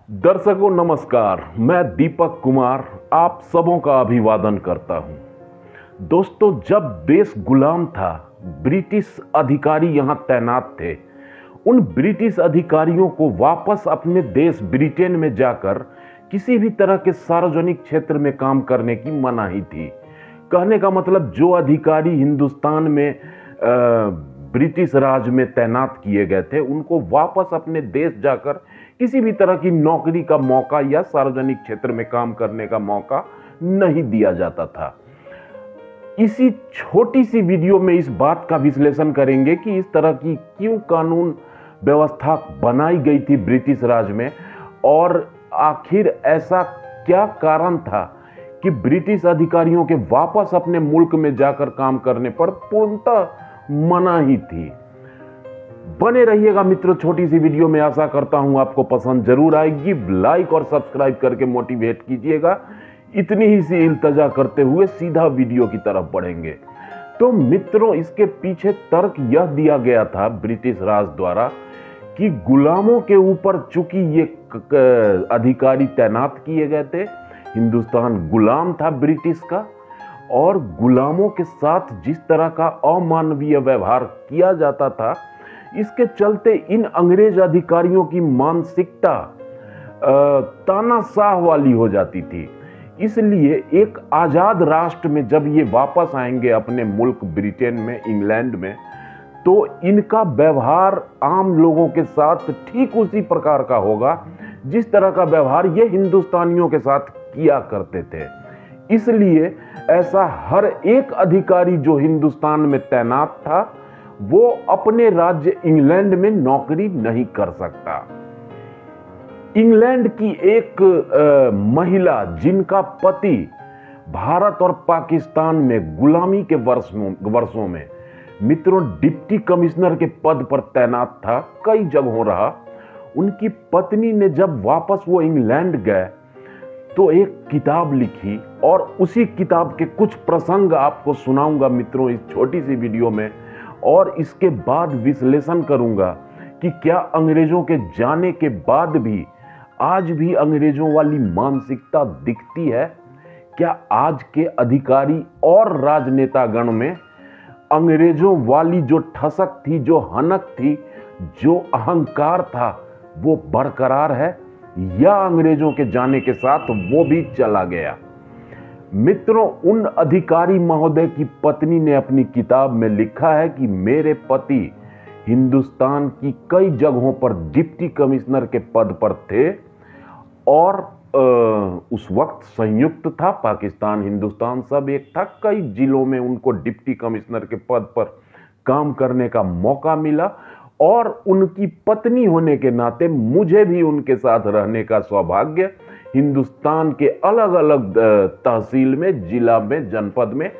दर्शकों नमस्कार। मैं दीपक कुमार आप सबों का अभिवादन करता हूं। दोस्तों, जब देश गुलाम था, ब्रिटिश अधिकारी यहां तैनात थे। उन ब्रिटिश अधिकारियों को वापस अपने देश ब्रिटेन में जाकर किसी भी तरह के सार्वजनिक क्षेत्र में काम करने की मनाही थी। कहने का मतलब, जो अधिकारी हिंदुस्तान में ब्रिटिश राज में तैनात किए गए थे, उनको वापस अपने देश जाकर किसी भी तरह की नौकरी का मौका या सार्वजनिक क्षेत्र में काम करने का मौका नहीं दिया जाता था। इसी छोटी सी वीडियो में इस बात का विश्लेषण करेंगे कि इस तरह की क्यों कानून व्यवस्था बनाई गई थी ब्रिटिश राज में, और आखिर ऐसा क्या कारण था कि ब्रिटिश अधिकारियों के वापस अपने मुल्क में जाकर काम करने पर पूर्णतः मनाही थी। बने रहिएगा मित्रों छोटी सी वीडियो में। आशा करता हूं आपको पसंद जरूर आएगी। लाइक और सब्सक्राइब करके मोटिवेट कीजिएगा। इतनी ही सी इल्तजा करते हुए सीधा वीडियो की तरफ बढ़ेंगे। तो मित्रों, इसके पीछे तर्क यह दिया गया था ब्रिटिश राज द्वारा कि गुलामों के ऊपर चूंकि ये अधिकारी तैनात किए गए थे, हिंदुस्तान गुलाम था ब्रिटिश का, और गुलामों के साथ जिस तरह का अमानवीय व्यवहार किया जाता था, इसके चलते इन अंग्रेज अधिकारियों की मानसिकता तानाशाह वाली हो जाती थी। इसलिए एक आजाद राष्ट्र में जब ये वापस आएंगे अपने मुल्क ब्रिटेन में, इंग्लैंड में, तो इनका व्यवहार आम लोगों के साथ ठीक उसी प्रकार का होगा जिस तरह का व्यवहार ये हिंदुस्तानियों के साथ किया करते थे। इसलिए ऐसा हर एक अधिकारी जो हिंदुस्तान में तैनात था, वो अपने राज्य इंग्लैंड में नौकरी नहीं कर सकता। इंग्लैंड की एक महिला जिनका पति भारत और पाकिस्तान में गुलामी के वर्षों में मित्रों डिप्टी कमिश्नर के पद पर तैनात था, कई जगहों रहा, उनकी पत्नी ने जब वापस वो इंग्लैंड गए तो एक किताब लिखी, और उसी किताब के कुछ प्रसंग आपको सुनाऊंगा मित्रों इस छोटी सी वीडियो में, और इसके बाद विश्लेषण करूंगा कि क्या अंग्रेजों के जाने के बाद भी आज भी अंग्रेजों वाली मानसिकता दिखती है। क्या आज के अधिकारी और राजनेतागण में अंग्रेजों वाली जो ठसक थी, जो हनक थी, जो अहंकार था, वो बरकरार है, या अंग्रेजों के जाने के साथ वो भी चला गया। मित्रों, उन अधिकारी महोदय की पत्नी ने अपनी किताब में लिखा है कि मेरे पति हिंदुस्तान की कई जगहों पर डिप्टी कमिश्नर के पद पर थे, और उस वक्त संयुक्त था, पाकिस्तान हिंदुस्तान सब एक था। कई जिलों में उनको डिप्टी कमिश्नर के पद पर काम करने का मौका मिला, और उनकी पत्नी होने के नाते मुझे भी उनके साथ रहने का सौभाग्य हिंदुस्तान के अलग अलग तहसील में, जिला में, जनपद में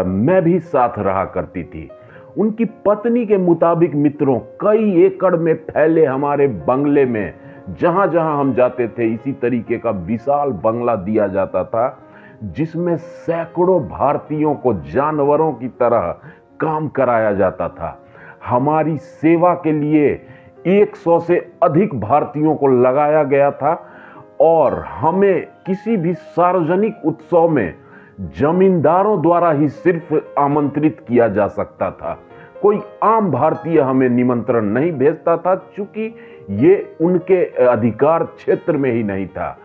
मैं भी साथ रहा करती थी। उनकी पत्नी के मुताबिक मित्रों, कई एकड़ में फैले हमारे बंगले में जहां जहां हम जाते थे, इसी तरीके का विशाल बंगला दिया जाता था, जिसमें सैकड़ों भारतीयों को जानवरों की तरह काम कराया जाता था। हमारी सेवा के लिए 100 से अधिक भारतीयों को लगाया गया था, और हमें किसी भी सार्वजनिक उत्सव में जमींदारों द्वारा ही सिर्फ आमंत्रित किया जा सकता था। कोई आम भारतीय हमें निमंत्रण नहीं भेजता था, चूंकि ये उनके अधिकार क्षेत्र में ही नहीं था।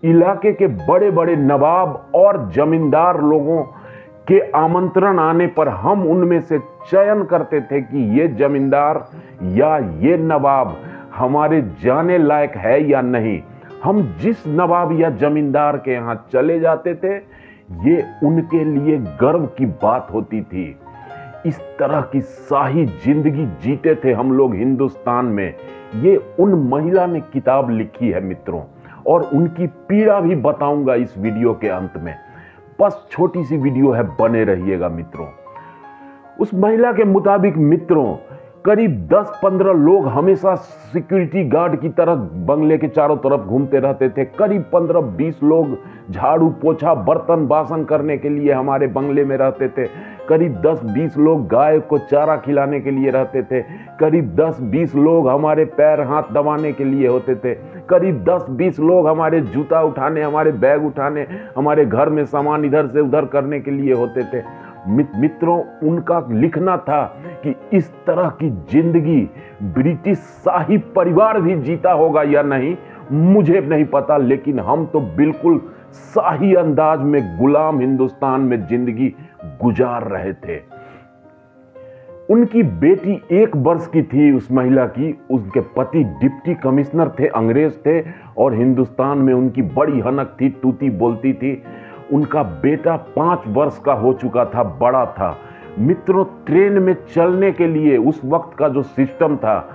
इलाके के बड़े बड़े नवाब और जमींदार लोगों के आमंत्रण आने पर हम उनमें से चयन करते थे कि ये जमींदार या ये नवाब हमारे जाने लायक है या नहीं। हम जिस नवाब या जमींदार के यहाँ चले जाते थे, ये उनके लिए गर्व की बात होती थी। इस तरह की शाही जिंदगी जीते थे हम लोग हिंदुस्तान में। ये उन महिला ने किताब लिखी है मित्रों, और उनकी पीड़ा भी बताऊंगा इस वीडियो के अंत में। बस छोटी सी वीडियो है, बने रहिएगा मित्रों। उस महिला के मुताबिक मित्रों, करीब 10-15 लोग हमेशा सिक्योरिटी गार्ड की तरह बंगले के चारों तरफ घूमते रहते थे। करीब 15-20 लोग झाड़ू पोछा बर्तन बासन करने के लिए हमारे बंगले में रहते थे। करीब 10-20 लोग गाय को चारा खिलाने के लिए रहते थे, करीब 10-20 लोग हमारे पैर हाथ दबाने के लिए होते थे, करीब 10-20 लोग हमारे जूता उठाने, हमारे बैग उठाने, हमारे घर में सामान इधर से उधर करने के लिए होते थे। मित्रों, उनका लिखना था कि इस तरह की जिंदगी ब्रिटिश शाही परिवार भी जीता होगा या नहीं मुझे नहीं पता, लेकिन हम तो बिल्कुल शाही अंदाज में गुलाम हिंदुस्तान में जिंदगी गुजार रहे थे। उनकी बेटी 1 वर्ष की थी उस महिला की, उसके पति डिप्टी कमिश्नर थे, अंग्रेज थे, और हिंदुस्तान में उनकी बड़ी हनक थी, तूती बोलती थी। उनका बेटा 5 वर्ष का हो चुका था, बड़ा था। मित्रों, ट्रेन में चलने के लिए उस वक्त का जो सिस्टम था,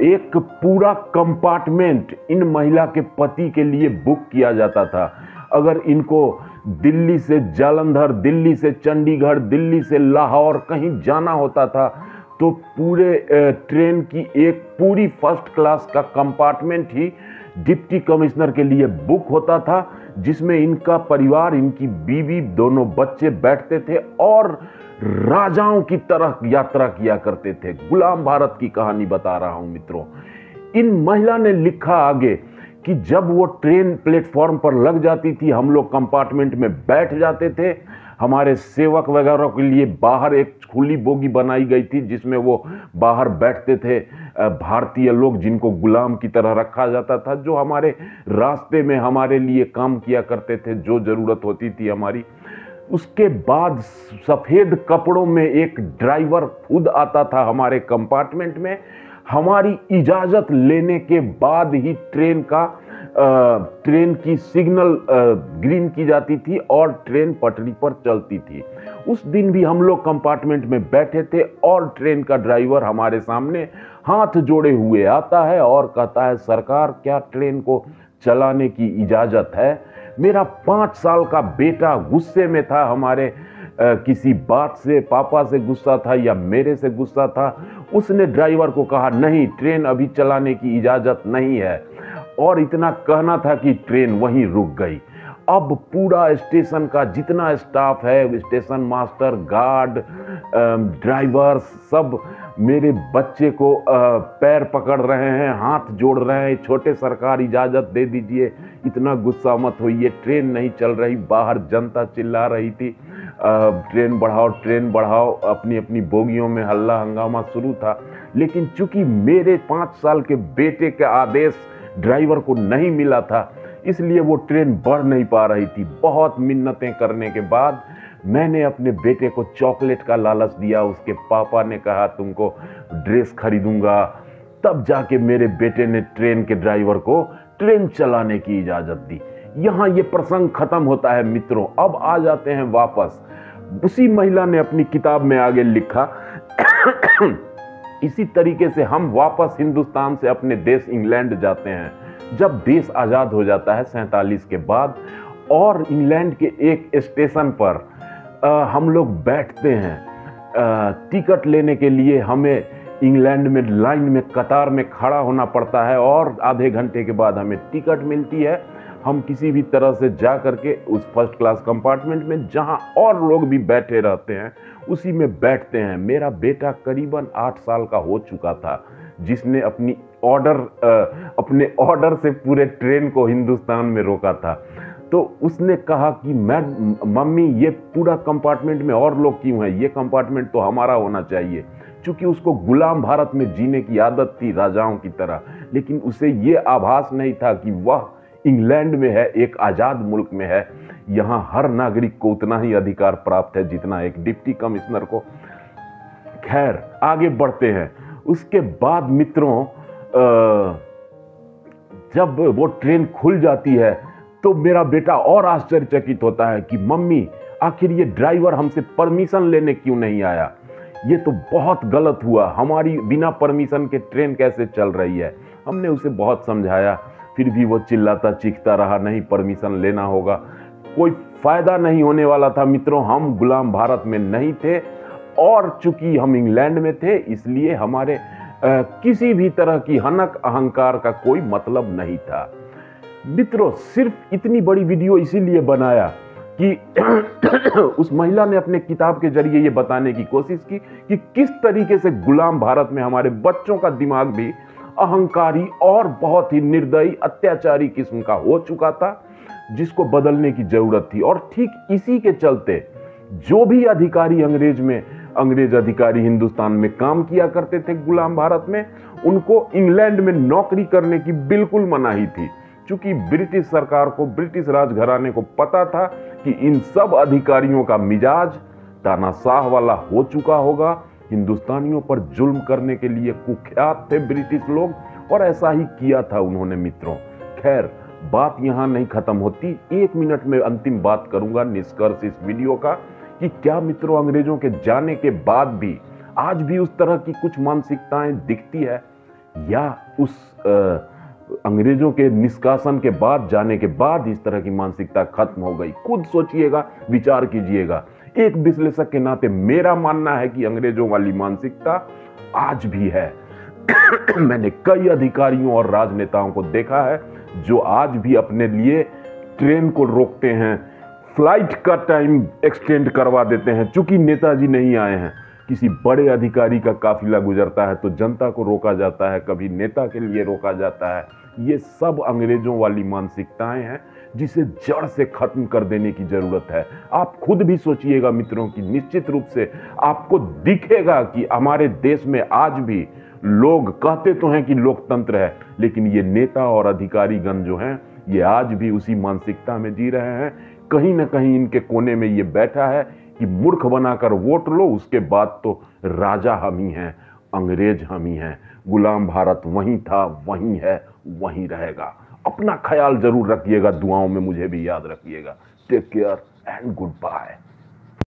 एक पूरा कंपार्टमेंट इन महिला के पति के लिए बुक किया जाता था। अगर इनको दिल्ली से जालंधर, दिल्ली से चंडीगढ़, दिल्ली से लाहौर कहीं जाना होता था तो पूरे ट्रेन की एक पूरी फर्स्ट क्लास का कंपार्टमेंट ही डिप्टी कमिश्नर के लिए बुक होता था, जिसमें इनका परिवार, इनकी बीवी, दोनों बच्चे बैठते थे और राजाओं की तरह यात्रा किया करते थे। गुलाम भारत की कहानी बता रहा हूं मित्रों। इन महिला ने लिखा आगे कि जब वो ट्रेन प्लेटफॉर्म पर लग जाती थी, हम लोग कंपार्टमेंट में बैठ जाते थे। हमारे सेवक वगैरह के लिए बाहर एक खुली बोगी बनाई गई थी जिसमें वो बाहर बैठते थे, भारतीय लोग जिनको गुलाम की तरह रखा जाता था, जो हमारे रास्ते में हमारे लिए काम किया करते थे, जो ज़रूरत होती थी हमारी। उसके बाद सफ़ेद कपड़ों में एक ड्राइवर खुद आता था हमारे कंपार्टमेंट में। हमारी इजाज़त लेने के बाद ही ट्रेन की सिग्नल ग्रीन की जाती थी और ट्रेन पटरी पर चलती थी। उस दिन भी हम लोग कंपार्टमेंट में बैठे थे और ट्रेन का ड्राइवर हमारे सामने हाथ जोड़े हुए आता है और कहता है, सरकार क्या ट्रेन को चलाने की इजाज़त है? मेरा 5 साल का बेटा गुस्से में था, हमारे किसी बात से, पापा से गुस्सा था या मेरे से गुस्सा था। उसने ड्राइवर को कहा, नहीं, ट्रेन अभी चलाने की इजाज़त नहीं है, और इतना कहना था कि ट्रेन वहीं रुक गई। अब पूरा स्टेशन का जितना स्टाफ है, स्टेशन मास्टर, गार्ड, ड्राइवर, सब मेरे बच्चे को पैर पकड़ रहे हैं, हाथ जोड़ रहे हैं, छोटे सरकार इजाज़त दे दीजिए, इतना गुस्सा मत होइए, ट्रेन नहीं चल रही। बाहर जनता चिल्ला रही थी, ट्रेन बढ़ाओ, ट्रेन बढ़ाओ। अपनी अपनी बोगियों में हल्ला हंगामा शुरू था। लेकिन चूंकि मेरे 5 साल के बेटे का आदेश ड्राइवर को नहीं मिला था, इसलिए वो ट्रेन बढ़ नहीं पा रही थी। बहुत मिन्नतें करने के बाद मैंने अपने बेटे को चॉकलेट का लालच दिया। उसके पापा ने कहा, तुमको ड्रेस खरीदूंगा। तब जाके मेरे बेटे ने ट्रेन के ड्राइवर को ट्रेन चलाने की इजाज़त दी। यहाँ ये प्रसंग खत्म होता है मित्रों। अब आ जाते हैं वापस। उसी महिला ने अपनी किताब में आगे लिखा, इसी तरीके से हम वापस हिंदुस्तान से अपने देश इंग्लैंड जाते हैं। जब देश आज़ाद हो जाता है 47 के बाद, और इंग्लैंड के एक स्टेशन पर हम लोग बैठते हैं। टिकट लेने के लिए हमें इंग्लैंड में लाइन में कतार में खड़ा होना पड़ता है और आधे घंटे के बाद हमें टिकट मिलती है। हम किसी भी तरह से जा करके उस फर्स्ट क्लास कंपार्टमेंट में, जहां और लोग भी बैठे रहते हैं, उसी में बैठते हैं। मेरा बेटा करीबन 8 साल का हो चुका था, जिसने अपने ऑर्डर से पूरे ट्रेन को हिंदुस्तान में रोका था। तो उसने कहा कि मम्मी, ये पूरा कंपार्टमेंट में और लोग क्यों हैं? ये कंपार्टमेंट तो हमारा होना चाहिए। चूंकि उसको गुलाम भारत में जीने की आदत थी राजाओं की तरह, लेकिन उसे ये आभास नहीं था कि वह इंग्लैंड में है, एक आज़ाद मुल्क में है। यहाँ हर नागरिक को उतना ही अधिकार प्राप्त है जितना एक डिप्टी कमिश्नर को। खैर, आगे बढ़ते हैं। उसके बाद मित्रों, जब वो ट्रेन खुल जाती है तो मेरा बेटा और आश्चर्यचकित होता है कि मम्मी, आखिर ये ड्राइवर हमसे परमिशन लेने क्यों नहीं आया? ये तो बहुत गलत हुआ, हमारी बिना परमिशन के ट्रेन कैसे चल रही है? हमने उसे बहुत समझाया, फिर भी वो चिल्लाता चीखता रहा, नहीं, परमिशन लेना होगा। कोई फायदा नहीं होने वाला था मित्रों। हम गुलाम भारत में नहीं थे, और चूंकि हम इंग्लैंड में थे, इसलिए हमारे किसी भी तरह की हनक अहंकार का कोई मतलब नहीं था। मित्रों, सिर्फ इतनी बड़ी वीडियो इसीलिए बनाया कि उस महिला ने अपने किताब के जरिए ये बताने की कोशिश की कि किस तरीके से गुलाम भारत में हमारे बच्चों का दिमाग भी अहंकारी और बहुत ही निर्दयी अत्याचारी किस्म का हो चुका था, जिसको बदलने की जरूरत थी। और ठीक इसी के चलते जो भी अधिकारी अंग्रेज अधिकारी हिंदुस्तान में काम किया करते थे गुलाम भारत में, उनको इंग्लैंड में नौकरी करने की बिल्कुल मनाही थी, क्योंकि ब्रिटिश सरकार को, ब्रिटिश राजघराने को पता था कि इन सब अधिकारियों का मिजाज तानाशाह वाला हो चुका होगा। हिंदुस्तानियों पर जुल्म करने के लिए कुख्यात थे ब्रिटिश लोग, और ऐसा ही किया था उन्होंने मित्रों। खैर, बात यहां नहीं खत्म होती। 1 मिनट में अंतिम बात करूंगा निष्कर्ष इस वीडियो का, कि क्या मित्रों अंग्रेजों के जाने के बाद भी आज भी उस तरह की कुछ मानसिकताएं दिखती है, या उस अंग्रेजों के निष्कासन के बाद, जाने के बाद इस तरह की मानसिकता खत्म हो गई? खुद सोचिएगा, विचार कीजिएगा। एक विश्लेषक के नाते मेरा मानना है कि अंग्रेजों वाली मानसिकता आज भी है। मैंने कई अधिकारियों और राजनेताओं को देखा है जो आज भी अपने लिए ट्रेन को रोकते हैं, फ्लाइट का टाइम एक्सटेंड करवा देते हैं, चूंकि नेताजी नहीं आए हैं। किसी बड़े अधिकारी का काफिला गुजरता है तो जनता को रोका जाता है, कभी नेता के लिए रोका जाता है। ये सब अंग्रेजों वाली मानसिकताएं हैं जिसे जड़ से खत्म कर देने की जरूरत है। आप खुद भी सोचिएगा मित्रों कि निश्चित रूप से आपको दिखेगा कि हमारे देश में आज भी लोग कहते तो हैं कि लोकतंत्र है, लेकिन ये नेता और अधिकारीगण जो हैं ये आज भी उसी मानसिकता में जी रहे हैं। कहीं ना कहीं इनके कोने में ये बैठा है कि मूर्ख बनाकर वोट लो, उसके बाद तो राजा हम ही हैं, अंग्रेज हम ही हैं। गुलाम भारत वहीं था, वहीं है, वहीं रहेगा। अपना ख्याल जरूर रखिएगा, दुआओं में मुझे भी याद रखिएगा। Take care and good bye.